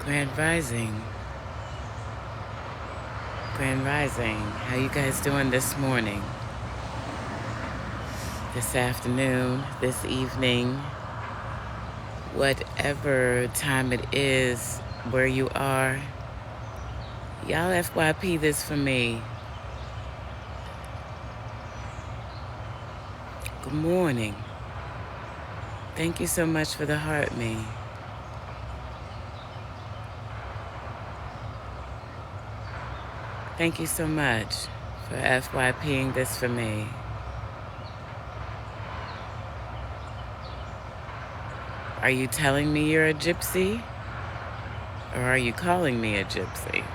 Grand Rising. Grand Rising. How you guys doing this morning? This afternoon, this evening, whatever time it is where you are. Y'all FYP this for me. Good morning. Thank you so much for the heart me. Thank you so much for FYPing this for me. Are you telling me you're a gypsy? Or are you calling me a gypsy?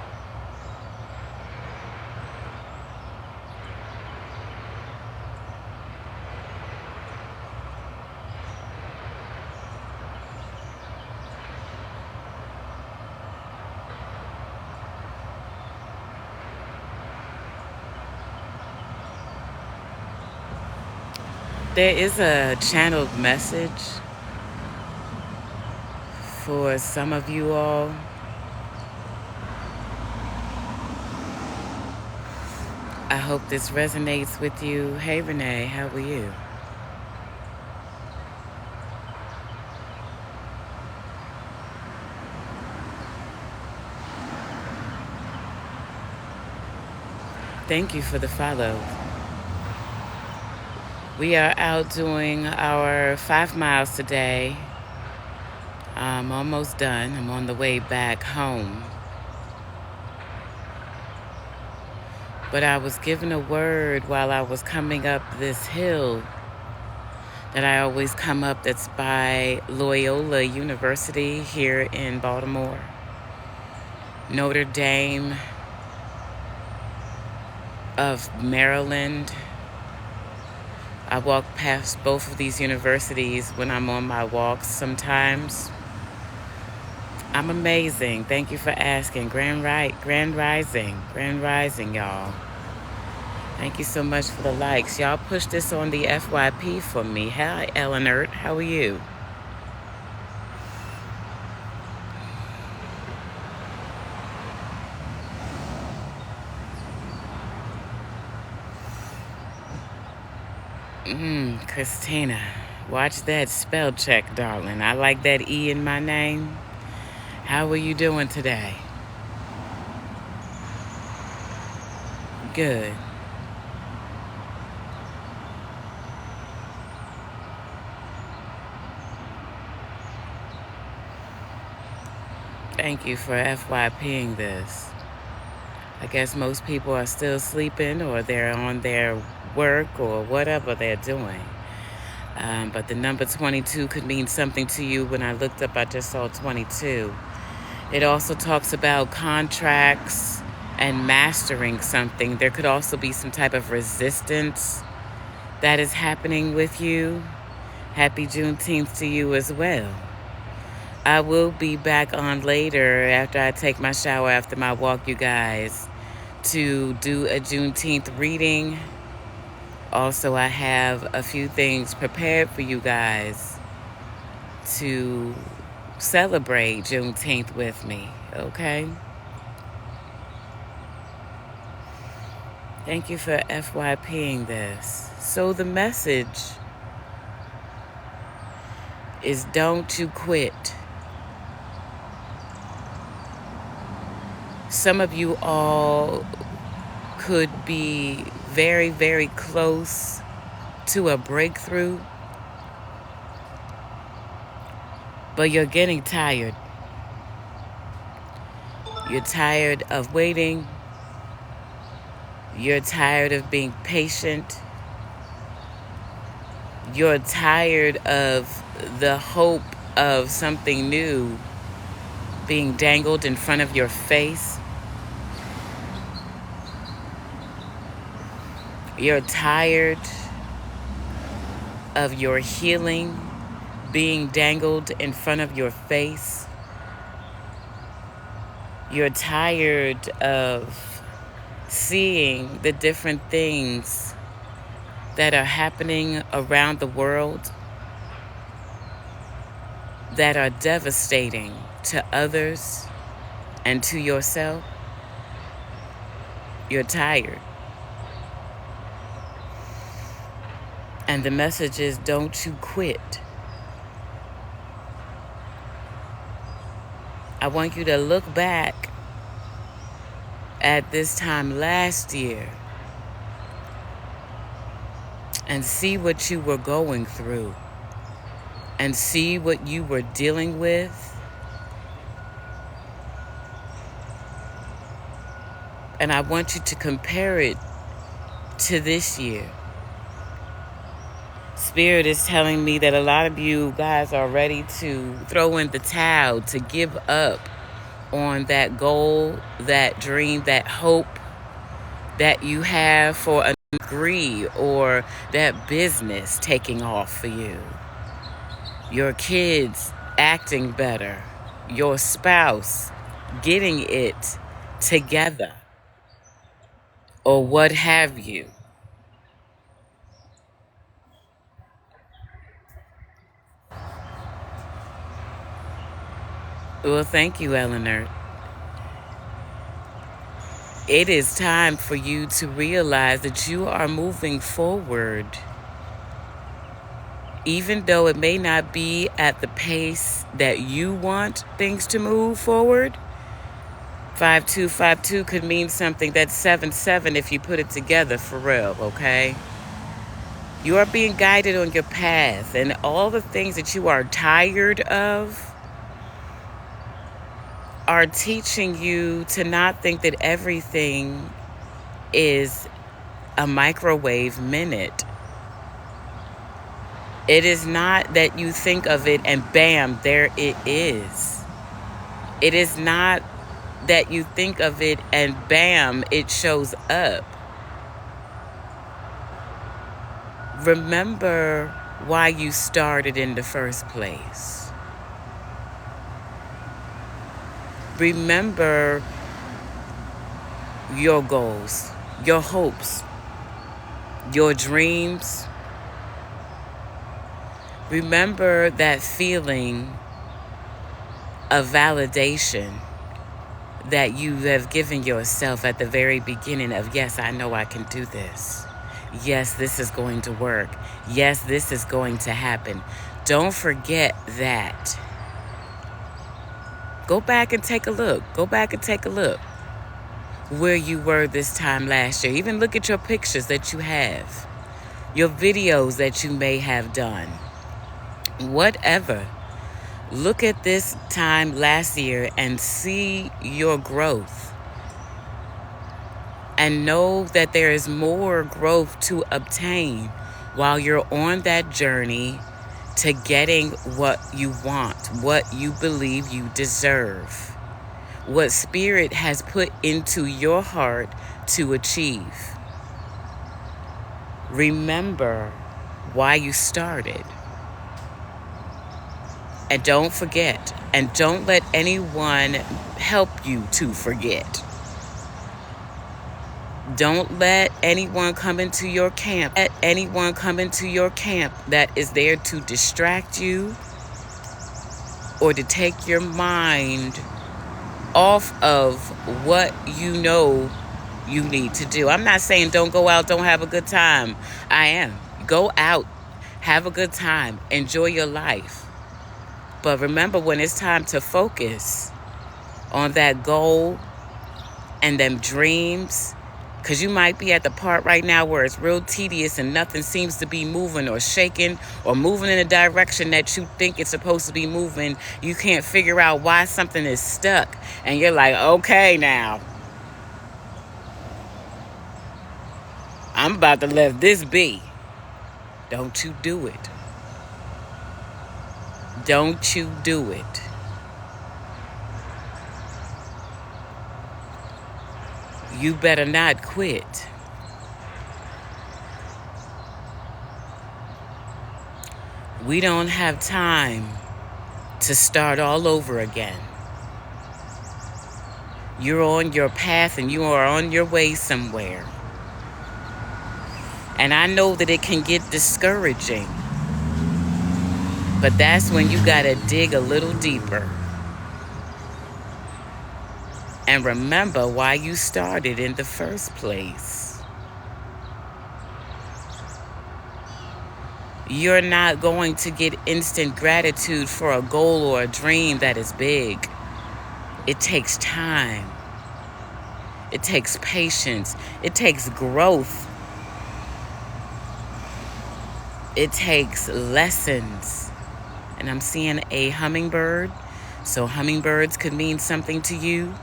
There is a channeled message for some of you all. I hope this resonates with you. Hey Renee, how are you? Thank you for the follow. We are out doing our 5 miles today. I'm almost done. I'm on the way back home. But I was given a word while I was coming up this hill that I always come up, that's by Loyola University here in Baltimore, Notre Dame of Maryland. I walk past both of these universities when I'm on my walks sometimes. I'm amazing. Thank you for asking. Grand Rising, y'all. Thank you so much for the likes. Y'all push this on the FYP for me. Hi, Eleanor. How are you? Christina. Watch that spell check, darling. I like that E in my name. How are you doing today? Good. Thank you for FYPing this. I guess most people are still sleeping, or they're on their work, or whatever they're doing. But the number 22 could mean something to you. When I looked up, I just saw 22. It also talks about contracts and mastering something. There could also be some type of resistance that is happening with you. Happy Juneteenth to you as well. I will be back on later after I take my shower after my walk, you guys, to do a Juneteenth reading. Also, I have a few things prepared for you guys to celebrate Juneteenth with me, okay? Thank you for FYPing this. So the message is, don't you quit. Some of you all could be very, very close to a breakthrough, but you're getting tired. You're tired of waiting. You're tired of being patient. You're tired of the hope of something new being dangled in front of your face. You're tired of your healing being dangled in front of your face. You're tired of seeing the different things that are happening around the world that are devastating to others and to yourself, you're tired. And the message is, don't you quit. I want you to look back at this time last year and see what you were going through and see what you were dealing with. And I want you to compare it to this year. Spirit is telling me that a lot of you guys are ready to throw in the towel, to give up on that goal, that dream, that hope that you have for a degree or that business taking off for you. Your kids acting better. Your spouse getting it together. Or what have you. Well, thank you, Eleanor. It is time for you to realize that you are moving forward. Even though it may not be at the pace that you want things to move forward, 5252 could mean something that's 77 if you put it together for real, okay? You are being guided on your path, and all the things that you are tired of are teaching you to not think that everything is a microwave minute. It is not that you think of it and bam, there it is. It is not that you think of it and bam, it shows up. Remember why you started in the first place. Remember your goals, your hopes, your dreams. Remember that feeling of validation that you have given yourself at the very beginning of, yes, I know I can do this. Yes, this is going to work. Yes, this is going to happen. Don't forget that. Go back and take a look. Go back and take a look where you were this time last year. Even look at your pictures that you have, your videos that you may have done. Whatever. Look at this time last year and see your growth. And know that there is more growth to obtain while you're on that journey to getting what you want, what you believe you deserve, what Spirit has put into your heart to achieve. Remember why you started. And don't forget, and don't let anyone help you to forget. Don't let anyone come into your camp. Let anyone come into your camp that is there to distract you or to take your mind off of what you know you need to do. I'm not saying don't go out, don't have a good time. I am. Go out, have a good time, enjoy your life. But remember, when it's time to focus on that goal and them dreams, because you might be at the part right now where it's real tedious and nothing seems to be moving or shaking or moving in a direction that you think it's supposed to be moving. You can't figure out why something is stuck. And you're like, okay, now, I'm about to let this be. Don't you do it. Don't you do it. You better not quit. We don't have time to start all over again. You're on your path and you are on your way somewhere. And I know that it can get discouraging. But that's when you gotta dig a little deeper. and remember why you started in the first place. You're not going to get instant gratitude for a goal or a dream that is big. It takes time. It takes patience. It takes growth. It takes lessons. And I'm seeing a hummingbird. So hummingbirds could mean something to you.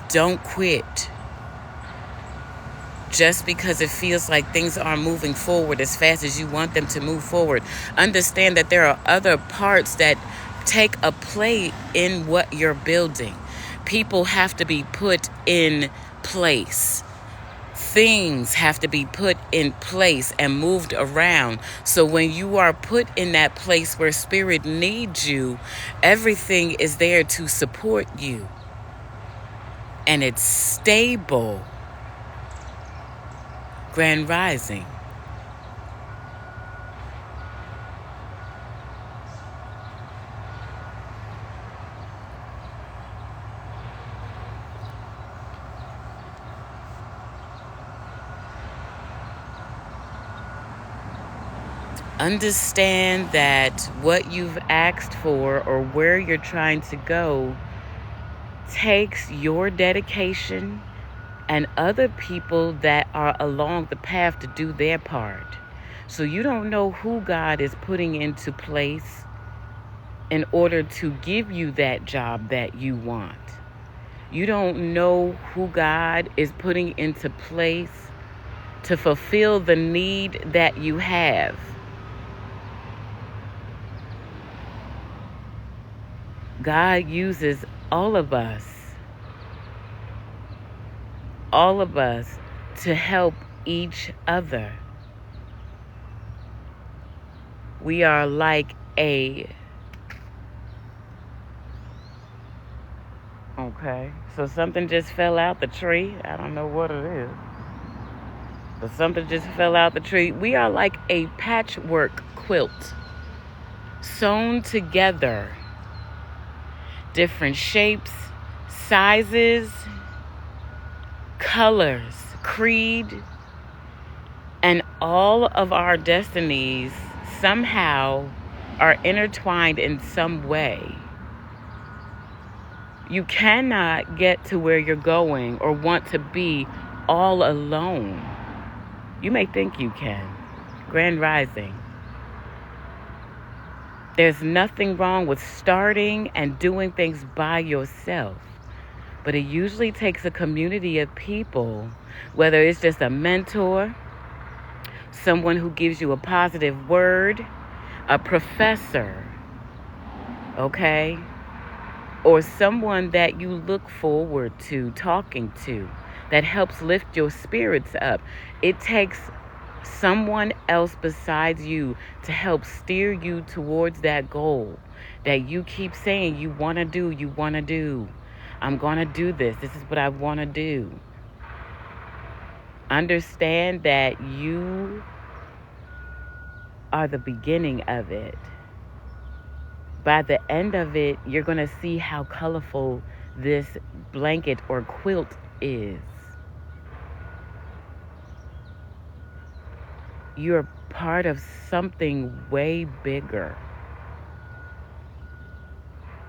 Don't quit. Just because it feels like things aren't moving forward as fast as you want them to move forward. Understand that there are other parts that take a play in what you're building. People have to be put in place. Things have to be put in place and moved around. So when you are put in that place where spirit needs you, everything is there to support you. And it's stable. Grand Rising. Understand that what you've asked for or where you're trying to go takes your dedication and other people that are along the path to do their part. So you don't know who God is putting into place in order to give you that job that you want. You don't know who God is putting into place to fulfill the need that you have. God uses all of us to help each other. We are like okay, so something just fell out the tree. I don't know what it is, but something just fell out the tree. We are like a patchwork quilt, sewn together. Different shapes, sizes, colors, creed, and all of our destinies somehow are intertwined in some way. You cannot get to where you're going or want to be all alone. You may think you can. Grand Rising. There's nothing wrong with starting and doing things by yourself. But it usually takes a community of people, whether it's just a mentor, someone who gives you a positive word, a professor, okay? Or someone that you look forward to talking to that helps lift your spirits up. It takes someone else besides you to help steer you towards that goal that you keep saying you want to do. I'm going to do this. This is what I want to do. Understand that you are the beginning of it. By the end of it, you're going to see how colorful this blanket or quilt is. You're part of something way bigger.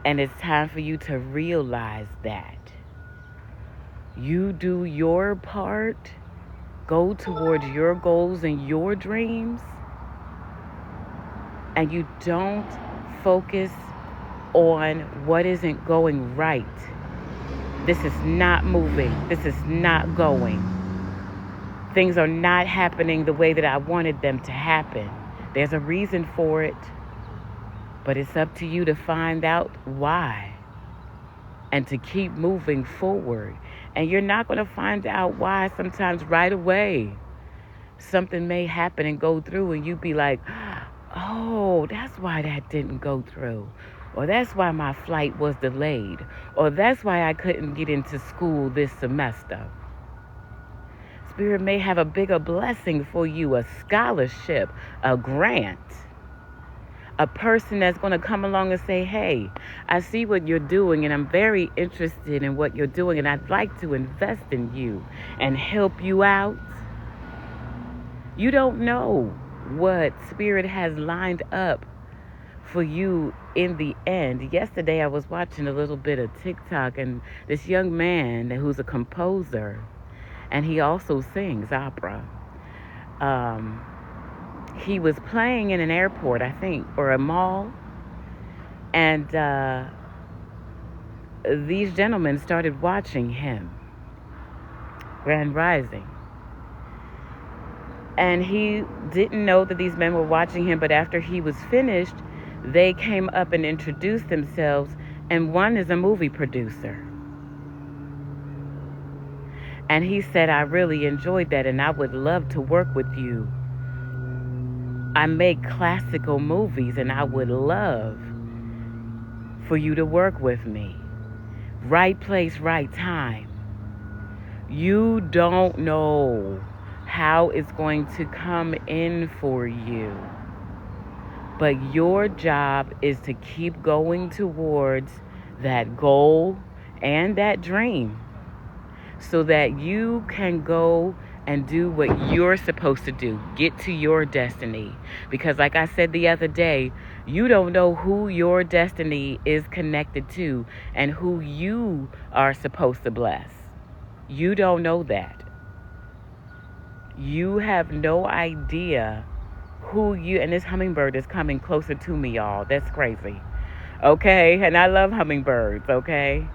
And it's time for you to realize that. You do your part, go towards your goals and your dreams, and you don't focus on what isn't going right. This is not moving. This is not going. Things are not happening the way that I wanted them to happen. There's a reason for it, but it's up to you to find out why and to keep moving forward. And you're not going to find out why sometimes right away. Something may happen and go through and you be like, oh, that's why that didn't go through. Or that's why my flight was delayed. Or that's why I couldn't get into school this semester. Spirit may have a bigger blessing for you, a scholarship, a grant. A person that's going to come along and say, hey, I see what you're doing and I'm very interested in what you're doing and I'd like to invest in you and help you out. You don't know what Spirit has lined up for you in the end. Yesterday I was watching a little bit of TikTok, and this young man who's a composer, and he also sings opera. He was playing in an airport, I think, or a mall, and these gentlemen started watching him, Grand Rising. And he didn't know that these men were watching him, but after he was finished, they came up and introduced themselves, and one is a movie producer. And he said, I really enjoyed that, and I would love to work with you. I make classical movies, and I would love for you to work with me. Right place, right time. You don't know how it's going to come in for you. But your job is to keep going towards that goal and that dream so that you can go and do what you're supposed to do. Get to your destiny. Because like I said the other day, you don't know who your destiny is connected to and who you are supposed to bless. You don't know that. You have no idea who you, and this hummingbird is coming closer to me, y'all. That's crazy. Okay? And I love hummingbirds, okay?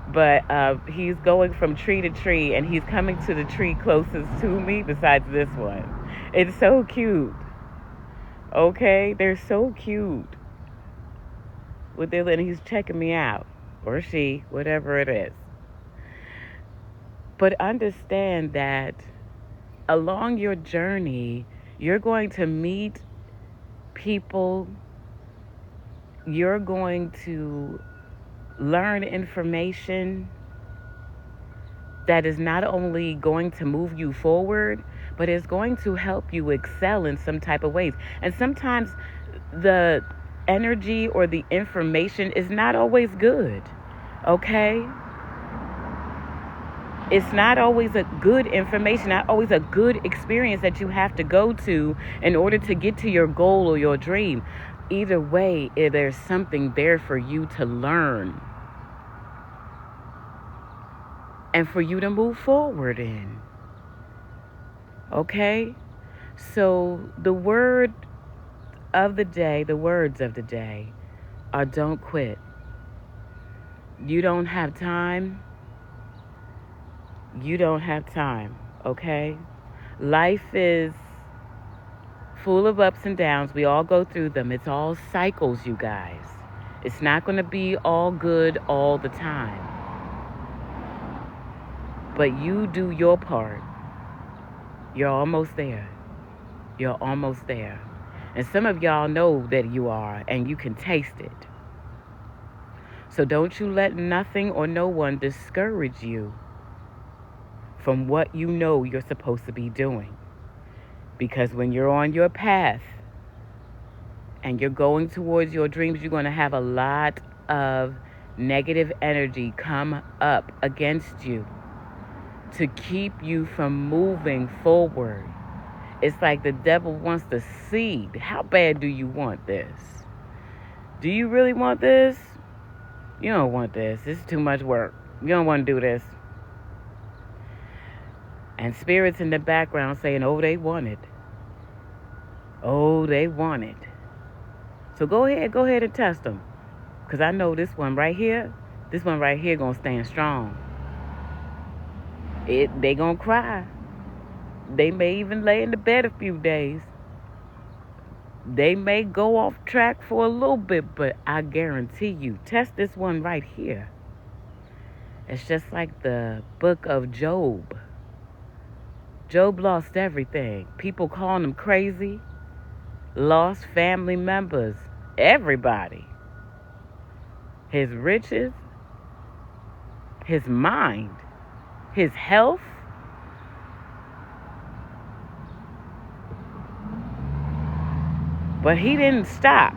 But he's going from tree to tree, and he's coming to the tree closest to me besides this one. It's so cute. Okay? They're so cute. And he's checking me out. Or she, whatever it is. But understand that along your journey, you're going to meet people. You're going to learn information that is not only going to move you forward, but is going to help you excel in some type of ways. And sometimes the energy or the information is not always good, okay? It's not always a good information, not always a good experience that you have to go to in order to get to your goal or your dream. Either way, there's something there for you to learn and for you to move forward in. Okay? So the words of the day are don't quit. You don't have time. You don't have time, okay? Life is full of ups and downs. We all go through them. It's all cycles, you guys. It's not going to be all good all the time. But you do your part. You're almost there. You're almost there. And some of y'all know that you are, and you can taste it. So don't you let nothing or no one discourage you from what you know you're supposed to be doing. Because when you're on your path and you're going towards your dreams, you're going to have a lot of negative energy come up against you to keep you from moving forward. It's like the devil wants to see, how bad do you want this? Do you really want this? You don't want this. This is too much work. You don't want to do this. And spirits in the background saying, oh, they want it. Oh, they want it. So go ahead and test them. Because I know this one right here going to stand strong. They going to cry. They may even lay in the bed a few days. They may go off track for a little bit, but I guarantee you, test this one right here. It's just like the book of Job. Job lost everything. People calling him crazy. Lost family members. Everybody. His riches. His mind. His health. But he didn't stop.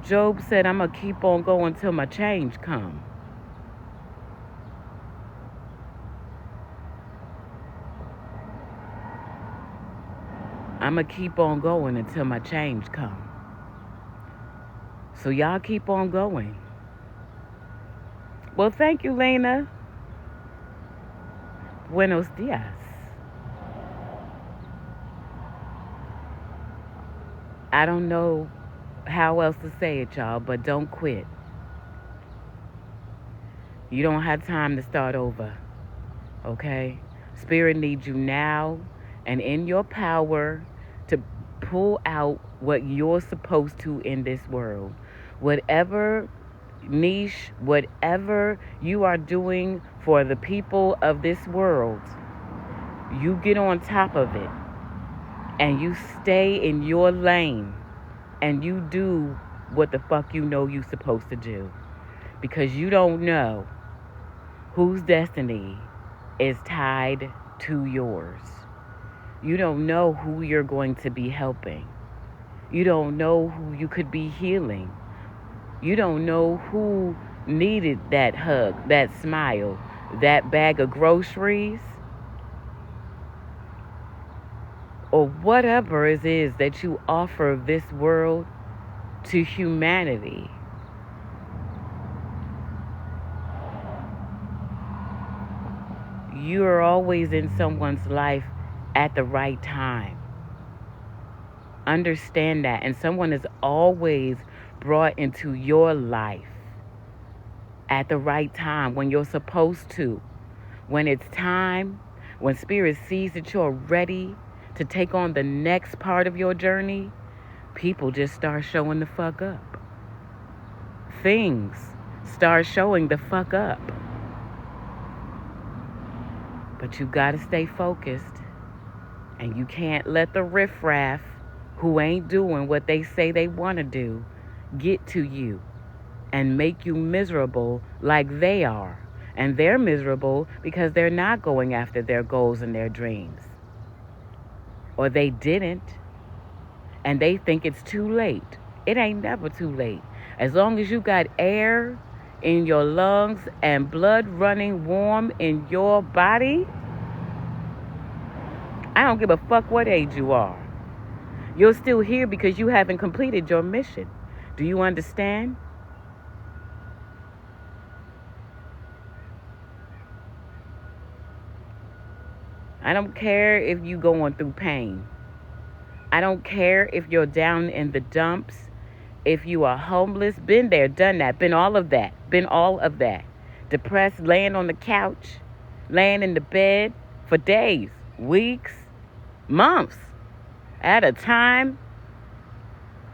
Job said, I'm going to keep on going till my change come. I'm going to keep on going until my change come. So y'all keep on going. Well, thank you, Lena. Buenos dias. I don't know how else to say it, y'all, but don't quit. You don't have time to start over, okay? Spirit needs you now and in your power to pull out what you're supposed to in this world. Whatever niche, whatever you are doing for the people of this world, you get on top of it and you stay in your lane and you do what the fuck you know you're supposed to do, because you don't know whose destiny is tied to yours. You don't know who you're going to be helping. You don't know who you could be healing. You don't know who needed that hug, that smile, that bag of groceries, or whatever it is that you offer this world to humanity. You are always in someone's life at the right time. Understand that. And someone is always brought into your life at the right time, when you're supposed to. When it's time, when Spirit sees that you're ready to take on the next part of your journey, people just start showing the fuck up. Things start showing the fuck up. But you gotta stay focused. And you can't let the riffraff who ain't doing what they say they want to do get to you and make you miserable like they are. And they're miserable because they're not going after their goals and their dreams. Or they didn't. And they think it's too late. It ain't never too late. As long as you got air in your lungs and blood running warm in your body, I don't give a fuck what age you are. You're still here because you haven't completed your mission. Do you understand? I don't care if you're going through pain. I don't care if you're down in the dumps, if you are homeless. Been there, done that, been all of that, Depressed, laying on the couch, laying in the bed for days, weeks, months at a time,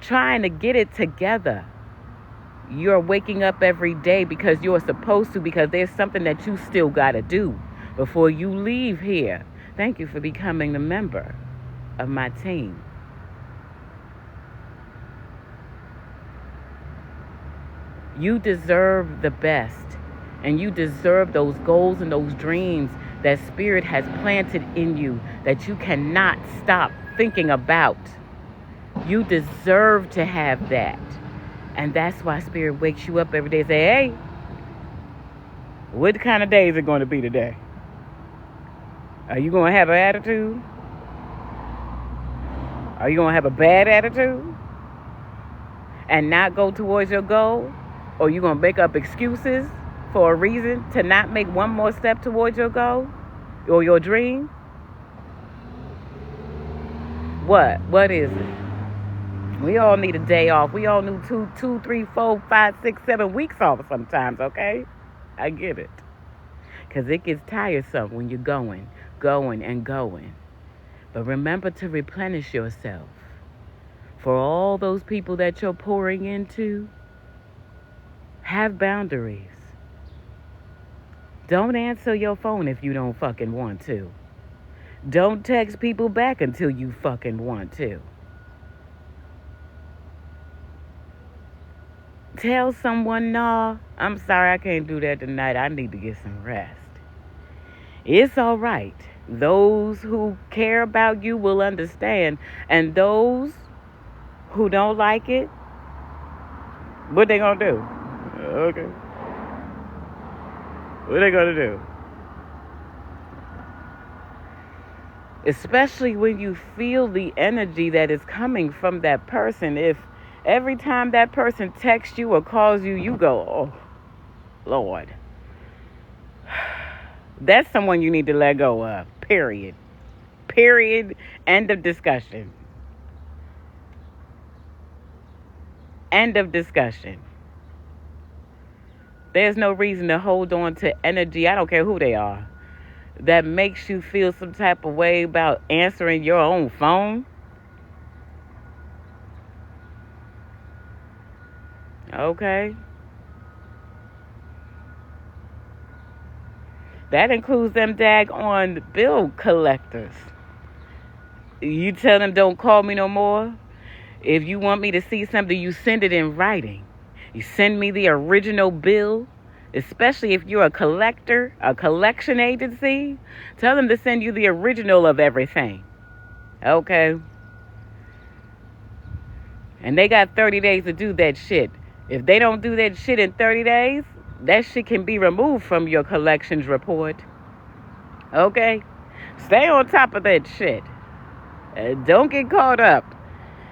trying to get it together. You're waking up every day because you're supposed to, because there's something that you still got to do before you leave here. Thank you for becoming a member of my team. You deserve the best, and you deserve those goals and those dreams that Spirit has planted in you that you cannot stop thinking about. You deserve to have that. And that's why Spirit wakes you up every day and say, hey, what kind of day is it going to be today? Are you going to have an attitude? Are you going to have a bad attitude and not go towards your goal? Or are you going to make up excuses for a reason to not make one more step towards your goal or your dream? What is it? We all need a day off. We all need 2, 3, 4, 5, 6, 7 weeks off sometimes, okay? I get it. Because it gets tiresome when you're going. But remember to replenish yourself. For all those people that you're pouring into, have boundaries. Don't answer your phone if you don't fucking want to. Don't text people back until you fucking want to. Tell someone, nah, I'm sorry, I can't do that tonight. I need to get some rest. It's all right. Those who care about you will understand. And those who don't like it, what they gonna do? Okay. What they gonna do? Especially when you feel the energy that is coming from that person. If every time that person texts you or calls you, you go, oh, Lord. That's someone you need to let go of. Period. Period. End of discussion. End of discussion. There's no reason to hold on to energy, I don't care who they are, that makes you feel some type of way about answering your own phone. Okay. That includes them daggone bill collectors. You tell them don't call me no more. If you want me to see something, you send it in writing. You send me the original bill, especially if you're a collector, a collection agency. Tell them to send you the original of everything. Okay? And they got 30 days to do that shit. If they don't do that shit in 30 days, that shit can be removed from your collections report. Okay? Stay on top of that shit. Don't get caught up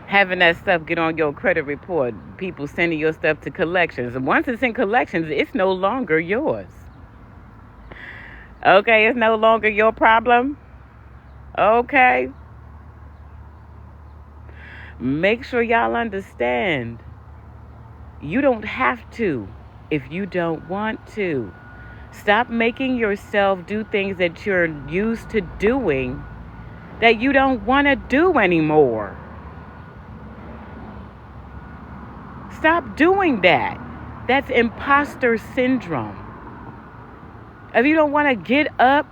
having that stuff get on your credit report. People sending your stuff to collections. And once it's in collections, it's no longer yours. Okay? It's no longer your problem. Okay? Make sure y'all understand. You don't have to if you don't want to. Stop making yourself do things that you're used to doing that you don't want to do anymore. Stop doing that. That's imposter syndrome. If you don't want to get up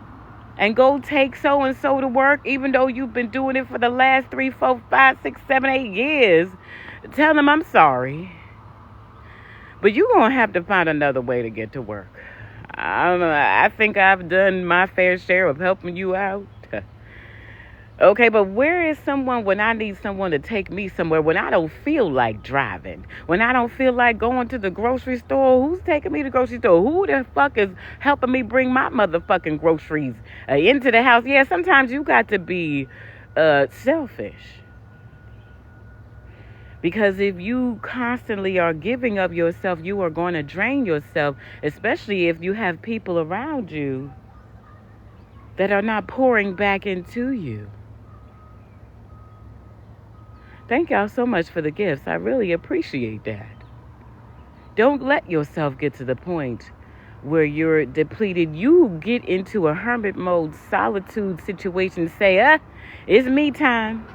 and go take so-and-so to work, even though you've been doing it for the last 3, 4, 5, 6, 7, 8 years, tell them I'm sorry. But you're going to have to find another way to get to work. I don't know. I think I've done my fair share of helping you out. Okay, but where is someone when I need someone to take me somewhere, when I don't feel like driving, when I don't feel like going to the grocery store? Who's taking me to the grocery store? Who the fuck is helping me bring my motherfucking groceries into the house? Yeah, sometimes you got to be selfish. Because if you constantly are giving up yourself, you are going to drain yourself, especially if you have people around you that are not pouring back into you. Thank y'all so much for the gifts. I really appreciate that. Don't let yourself get to the point where you're depleted. You get into a hermit mode, solitude situation. Say, it's me time.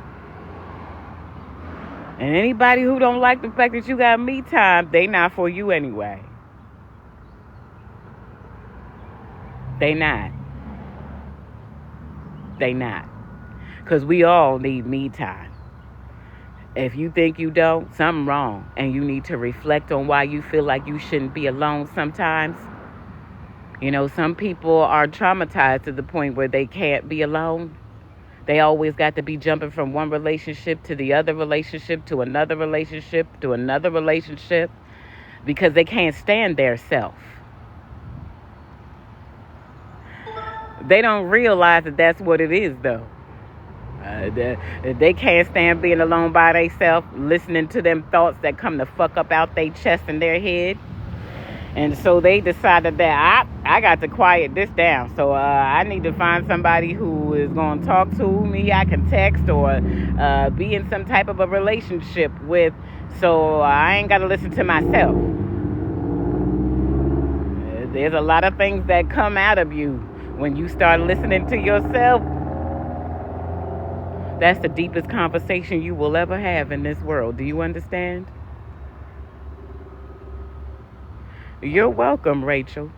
And anybody who don't like the fact that you got me time, they not for you anyway. They not. They not. Because we all need me time. If you think you don't, something wrong. And you need to reflect on why you feel like you shouldn't be alone sometimes. You know, some people are traumatized to the point where they can't be alone. They always got to be jumping from one relationship to the other relationship to another relationship to another relationship because they can't stand their self. They don't realize that that's what it is, though. They can't stand being alone by themselves, listening to them thoughts that come to fuck up out their chest and their head. And so they decided that I got to quiet this down. So I need to find somebody who is going to talk to me, I can text or be in some type of a relationship with, so I ain't got to listen to myself. There's a lot of things that come out of you when you start listening to yourself. That's the deepest conversation you will ever have in this world. Do you understand? You're welcome, Rachel.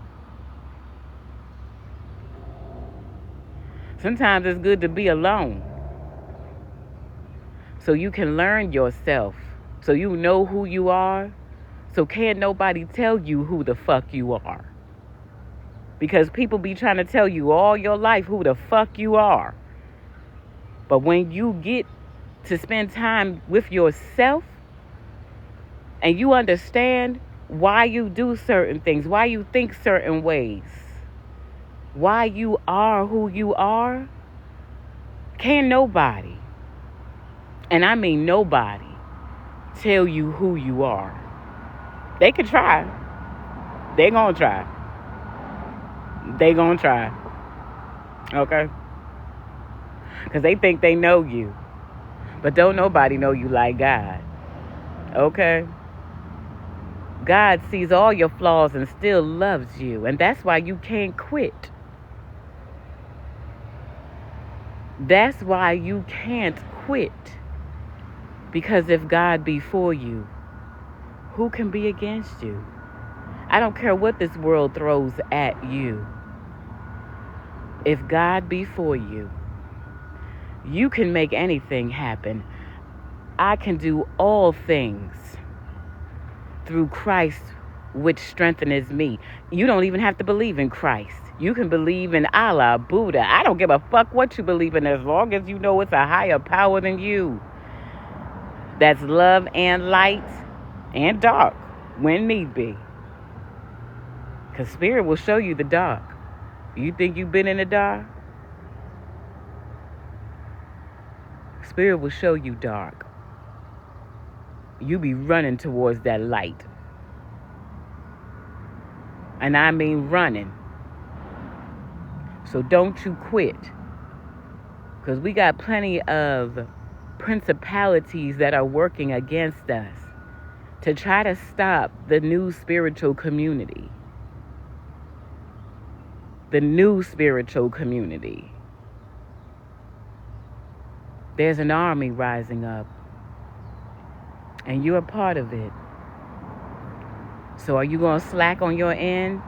Sometimes it's good to be alone so you can learn yourself, so you know who you are, so can't nobody tell you who the fuck you are. Because people be trying to tell you all your life who the fuck you are. But when you get to spend time with yourself and you understand why you do certain things, why you think certain ways, why you are who you are, can't nobody, and I mean nobody, tell you who you are. They could try. They gonna try. They gonna try. Okay? Because they think they know you. But don't nobody know you like God. Okay? God sees all your flaws and still loves you. And that's why you can't quit. That's why you can't quit. Because if God be for you, who can be against you? I don't care what this world throws at you. If God be for you, you can make anything happen. I can do all things through Christ, which strengthens me. You don't even have to believe in Christ. You can believe in Allah, Buddha. I don't give a fuck what you believe in as long as you know it's a higher power than you. That's love and light and dark when need be. Because spirit will show you the dark. You think you've been in the dark? Spirit will show you dark. You be running towards that light. And I mean running. So don't you quit. Because we got plenty of principalities that are working against us to try to stop the new spiritual community. The new spiritual community. There's an army rising up. And you're a part of it. So are you going to slack on your end?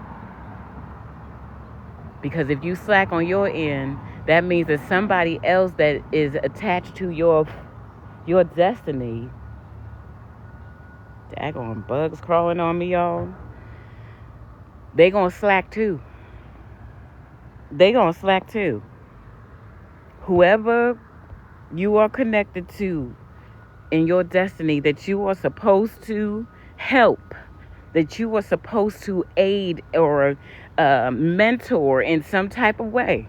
Because if you slack on your end, that means that somebody else that is attached to your destiny. Daggone bugs crawling on me, y'all. They going to slack too. They going to slack too. Whoever you are connected to in your destiny that you are supposed to help, that you are supposed to aid or mentor in some type of way.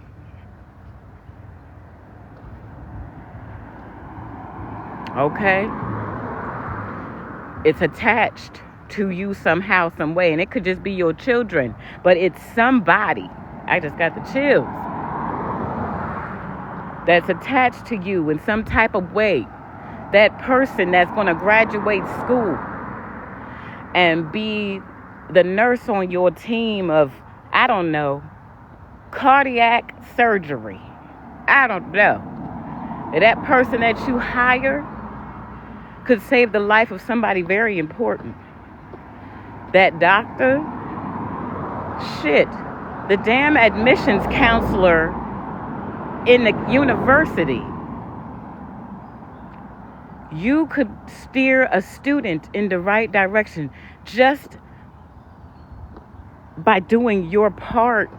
Okay? It's attached to you somehow, some way. And it could just be your children. But it's somebody. I just got the chills. That's attached to you in some type of way. That person that's going to graduate school and be the nurse on your team of, I don't know, cardiac surgery. I don't know. That person that you hire could save the life of somebody very important. That doctor, shit, the damn admissions counselor in the university. You could steer a student in the right direction just by doing your part.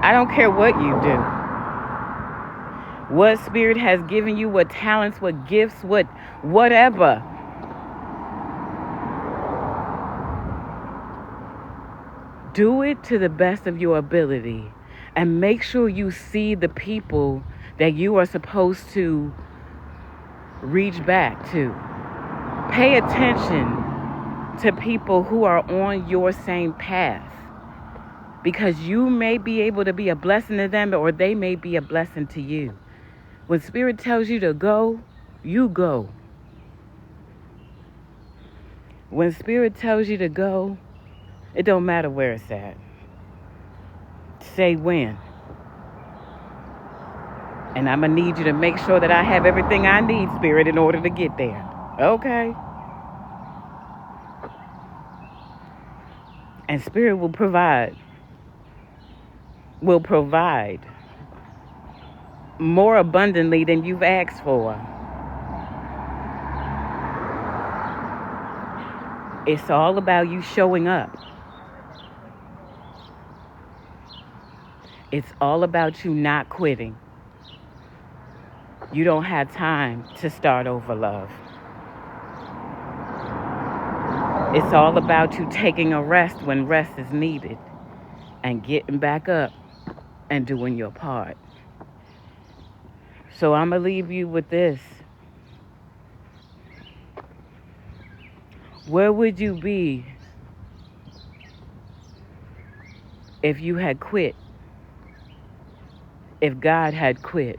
I don't care what you do. What spirit has given you, what talents, what gifts, whatever. Do it to the best of your ability. And make sure you see the people that you are supposed to reach back to. Pay attention to people who are on your same path. Because you may be able to be a blessing to them, or they may be a blessing to you. When Spirit tells you to go, you go. When Spirit tells you to go, it don't matter where it's at. Say when. And I'm going to need you to make sure that I have everything I need, Spirit, in order to get there. Okay? And Spirit will provide. Will provide more abundantly than you've asked for. It's all about you showing up. It's all about you not quitting. You don't have time to start over, love. It's all about you taking a rest when rest is needed and getting back up and doing your part. So I'm going to leave you with this. Where would you be if you had quit? If God had quit?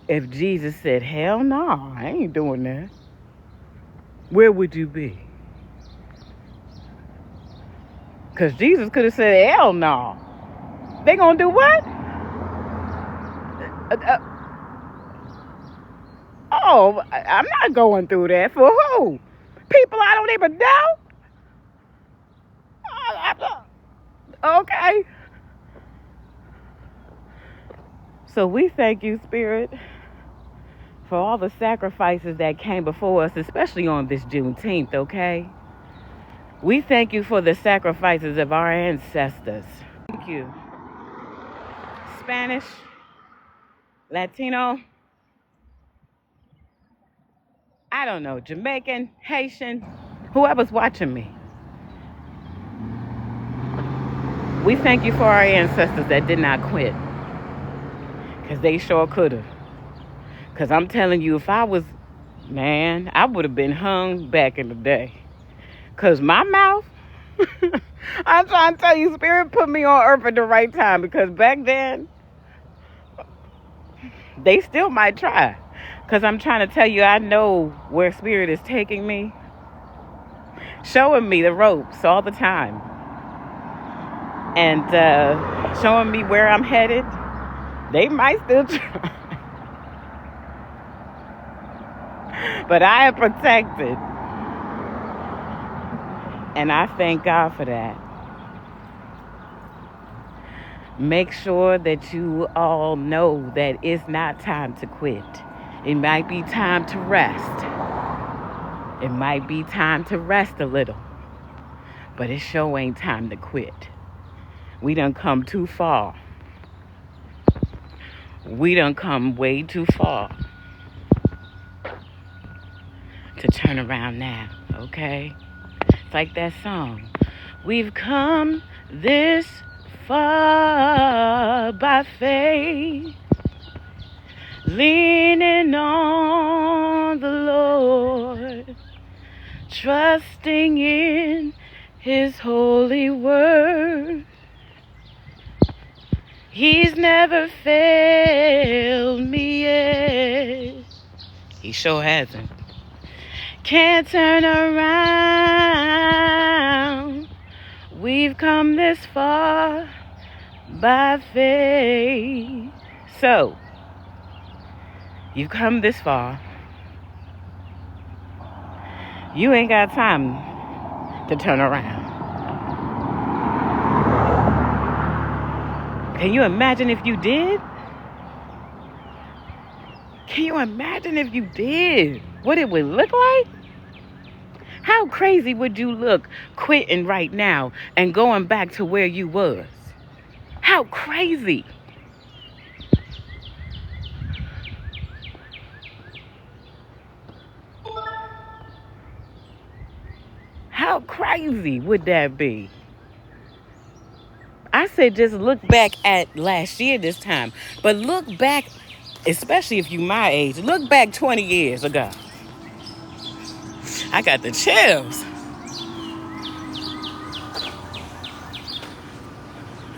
If Jesus said, hell no, I ain't doing that. Where would you be? Because Jesus could have said, hell no. They gonna do what? I'm not going through that. For who? People I don't even know? Okay. So we thank you, Spirit, for all the sacrifices that came before us, especially on this Juneteenth, okay? We thank you for the sacrifices of our ancestors. Thank you. Spanish, Latino, I don't know, Jamaican, Haitian, whoever's watching me. We thank you for our ancestors that did not quit. Because they sure could have. Because I'm telling you, if I was, man, I would have been hung back in the day. Because my mouth, I'm trying to tell you, Spirit put me on earth at the right time. Because back then, they still might try. Because I'm trying to tell you, I know where Spirit is taking me. Showing me the ropes all the time. And showing me where I'm headed. They might still try. But I am protected. And I thank God for that. Make sure that you all know that it's not time to quit. It might be time to rest. It might be time to rest a little. But it sure ain't time to quit. We done come too far. We done come way too far to turn around now, okay? It's like that song. We've come this far by faith, leaning on the Lord, trusting in His holy word. He's never failed me yet. He sure hasn't. Can't turn around. We've come this far by faith. So, you've come this far. You ain't got time to turn around. Can you imagine if you did? Can you imagine if you did? What it would look like? How crazy would you look quitting right now and going back to where you was? How crazy? How crazy would that be? I said just look back at last year this time. But look back, especially if you my age, look back 20 years ago. I got the chills.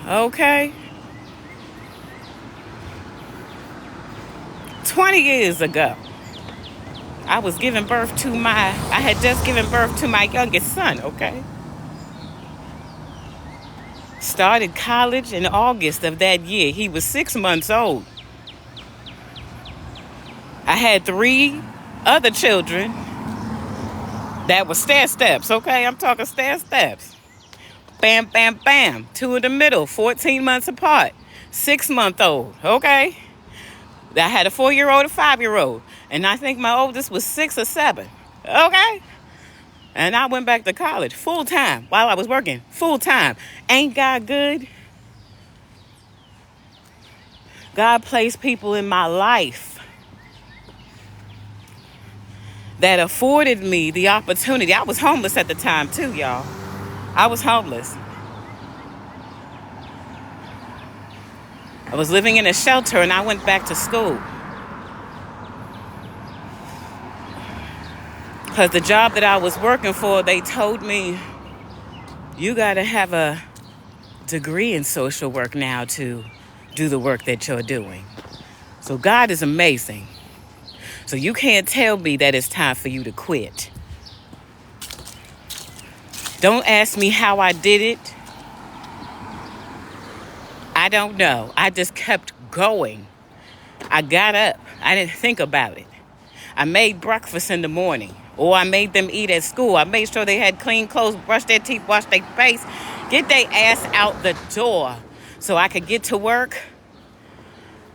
Okay. 20 years ago, I was giving birth to I had just given birth to my youngest son, okay? Started college in August of that year. He was 6 months old. I had 3 other children that were stair steps, okay? I'm talking stair steps. Bam, bam, bam. 2 in the middle, 14 months apart. 6-month-old, okay? I had a 4-year-old, a 5-year-old. And I think my oldest was 6 or 7, okay? And I went back to college full time while I was working full time. Ain't God good? God placed people in my life that afforded me the opportunity. I was homeless at the time too, y'all. I was homeless. I was living in a shelter and I went back to school. Because the job that I was working for, they told me, you got to have a degree in social work now to do the work that you're doing. So God is amazing. So you can't tell me that it's time for you to quit. Don't ask me how I did it. I don't know. I just kept going. I got up. I didn't think about it. I made breakfast in the morning. Or I made them eat at school. I made sure they had clean clothes, brush their teeth, wash their face, get their ass out the door so I could get to work.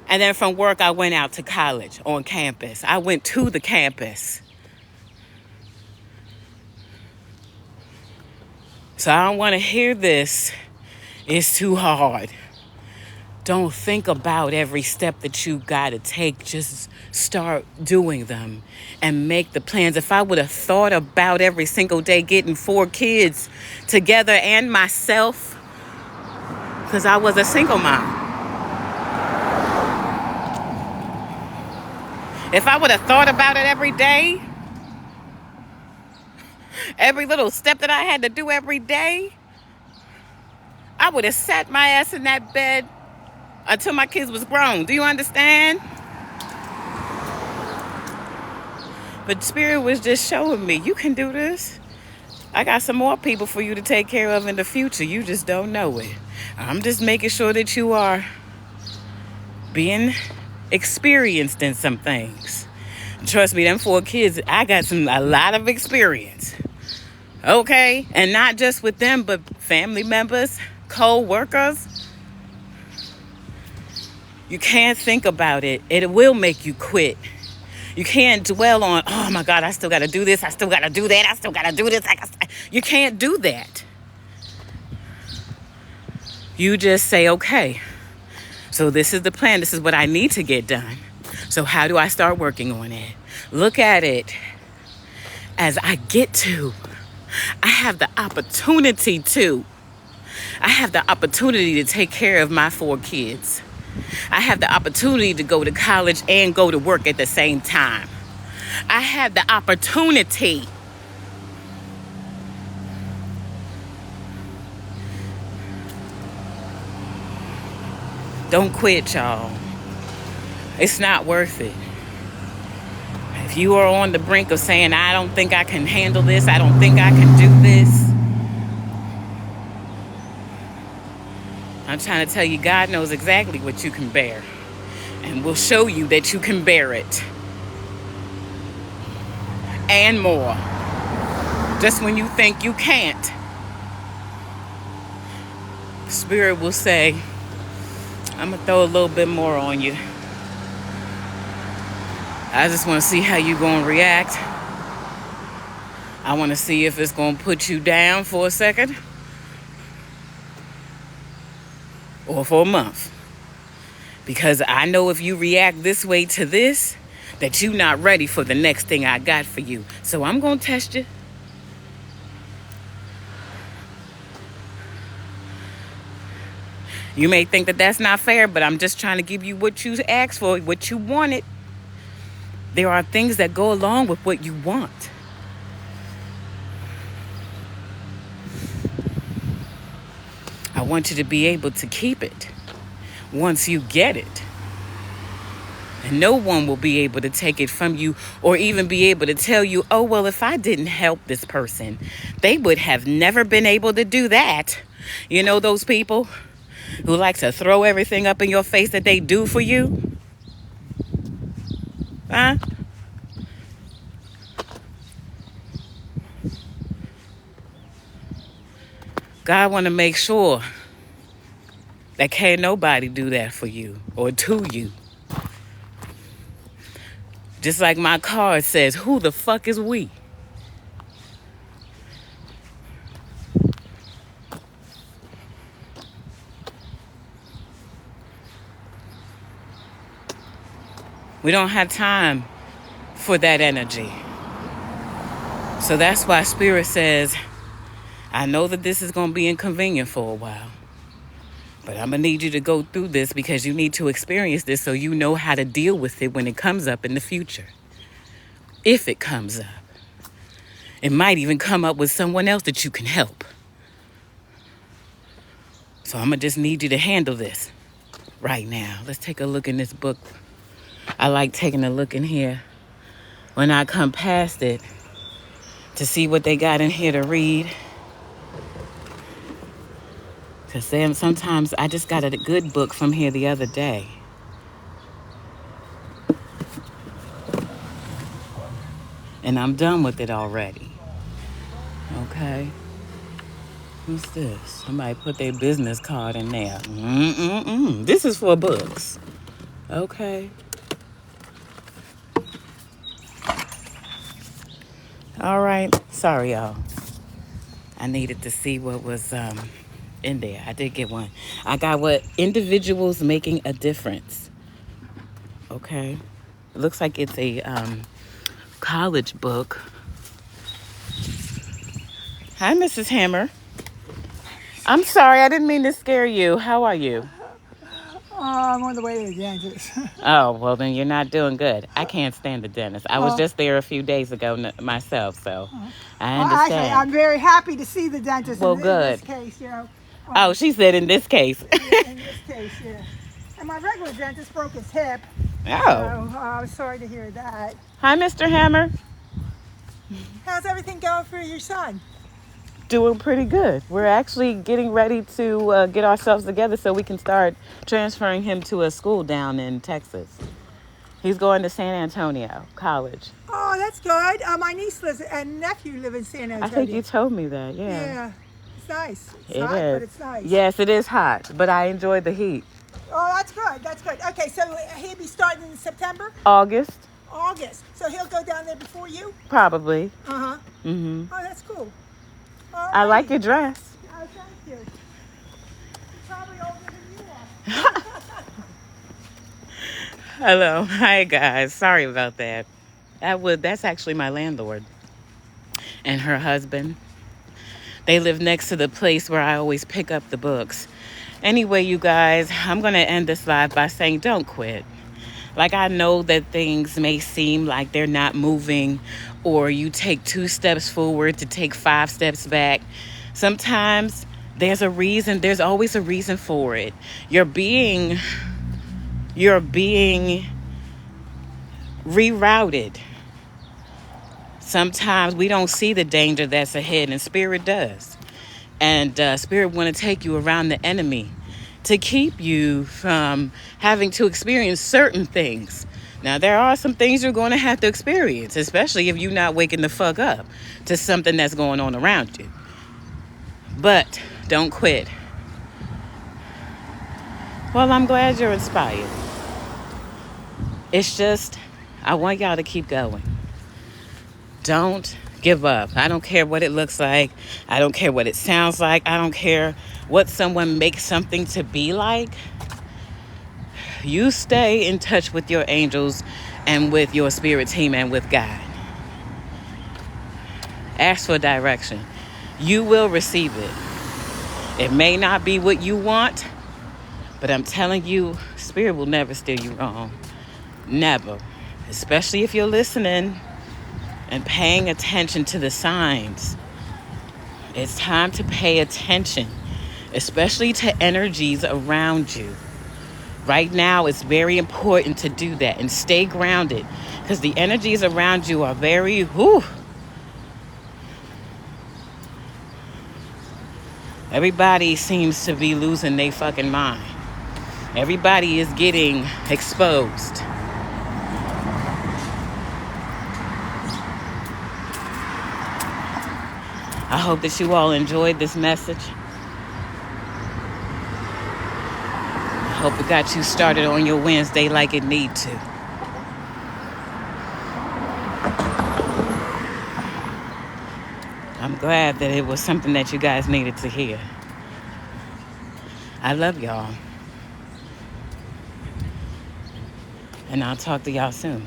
And then from work, I went out to college on campus. I went to the campus. So I don't want to hear this. It's too hard. Don't think about every step that you got to take. Just start doing them and make the plans. If I would have thought about every single day getting 4 kids together and myself, because I was a single mom. If I would have thought about it every day, every little step that I had to do every day, I would have sat my ass in that bed until my kids was grown. Do you understand? But Spirit was just showing me, you can do this. I got some more people for you to take care of in the future. You just don't know it. I'm just making sure that you are being experienced in some things. Trust me, them 4 kids, I got a lot of experience. Okay? And not just with them, but family members, co-workers. You can't think about it. It will make you quit. You can't dwell on, oh my God, I still got to do this. I still got to do that. I still got to do this. You can't do that. You just say, okay, so this is the plan. This is what I need to get done. So how do I start working on it? Look at it as I get to. I have the opportunity to. I have the opportunity to take care of my 4 kids. I have the opportunity to go to college and go to work at the same time. I have the opportunity. Don't quit, y'all. It's not worth it. If you are on the brink of saying, I don't think I can handle this, I don't think I can do this, I'm trying to tell you, God knows exactly what you can bear. And will show you that you can bear it. And more. Just when you think you can't, Spirit will say, I'm going to throw a little bit more on you. I just want to see how you're going to react. I want to see if it's going to put you down for a second. Or for a month. Because I know if you react this way to this, that you're not ready for the next thing I got for you. So I'm going to test you. You may think that that's not fair, but I'm just trying to give you what you asked for, what you wanted. There are things that go along with what you want. I want you to be able to keep it once you get it. And no one will be able to take it from you or even be able to tell you, oh, well, if I didn't help this person, they would have never been able to do that. You know those people who like to throw everything up in your face that they do for you? Huh? God want to make sure that can't nobody do that for you or to you. Just like my card says, who the fuck is we? We don't have time for that energy. So that's why Spirit says, I know that this is going to be inconvenient for a while, but I'm going to need you to go through this because you need to experience this so you know how to deal with it when it comes up in the future. If it comes up. It might even come up with someone else that you can help. So I'm going to just need you to handle this right now. Let's take a look in this book. I like taking a look in here when I come past it to see what they got in here to read. Because then sometimes I just got a good book from here the other day. And I'm done with it already. Okay. Who's this? Somebody put their business card in there. This is for books. Okay. All right. Sorry, y'all. I needed to see what was in there. I did get one. I got what individuals making a difference. Okay. It looks like it's a college book. Hi, Mrs. Hammer. I'm sorry. I didn't mean to scare you. How are you? I'm on the way to the dentist. Oh, well, then you're not doing good. I can't stand the dentist. I was just there a few days ago myself, so I understand. Actually, I'm very happy to see the dentist Well, in good. this case, you know. Oh, she said in this case. In this case, yeah. And my regular dentist broke his hip. Oh. So I was sorry to hear that. Hi, Mr. Hammer. How's everything going for your son? Doing pretty good. We're actually getting ready to get ourselves together so we can start transferring him to a school down in Texas. He's going to San Antonio College. Oh, that's good. My niece and nephew live in San Antonio. I think you told me that, yeah. Yeah, it's nice. It's It hot, is. but it's nice. Yes, it is hot, but I enjoy the heat. Oh, that's good. That's good. Okay, so he'll be starting in September? August, So he'll go down there before you? probably. Uh-huh. Mm-hmm. Oh, that's cool. I like your dress. Oh, thank you. You're probably older than you are. Hello. Hi, guys. Sorry about that. That's actually my landlord and her husband. They live next to the place where I always pick up the books. Anyway, you guys, I'm going to end this live by saying don't quit. Like, I know that things may seem like they're not moving, or you take 2 steps forward to take 5 steps back. Sometimes there's a reason. There's always a reason for it. You're being rerouted. Sometimes we don't see the danger that's ahead, and Spirit does. And Spirit want to take you around the enemy to keep you from having to experience certain things. Now, there are some things you're going to have to experience, especially if you're not waking the fuck up to something that's going on around you. But don't quit. Well, I'm glad you're inspired. It's just, I want y'all to keep going. Don't give up. I don't care what it looks like. I don't care what it sounds like. I don't care what someone makes something to be like. You stay in touch with your angels and with your spirit team and with God. Ask for direction. You will receive it. It may not be what you want, but I'm telling you, Spirit will never steer you wrong. Never. Especially if you're listening and paying attention to the signs. It's time to pay attention, especially to energies around you. Right now, it's very important to do that and stay grounded, because the energies around you are very, Everybody seems to be losing their fucking mind. Everybody is getting exposed. I hope that you all enjoyed this message. I hope it got you started on your Wednesday like it need to. I'm glad that it was something that you guys needed to hear. I love y'all. And I'll talk to y'all soon.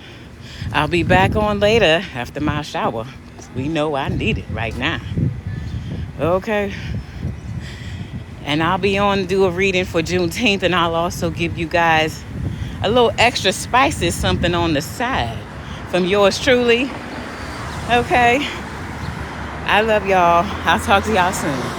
I'll be back on later after my shower. We know I need it right now. Okay. And I'll be on to do a reading for Juneteenth, and I'll also give you guys a little extra spicy something on the side from yours truly. Okay. I love y'all. I'll talk to y'all soon.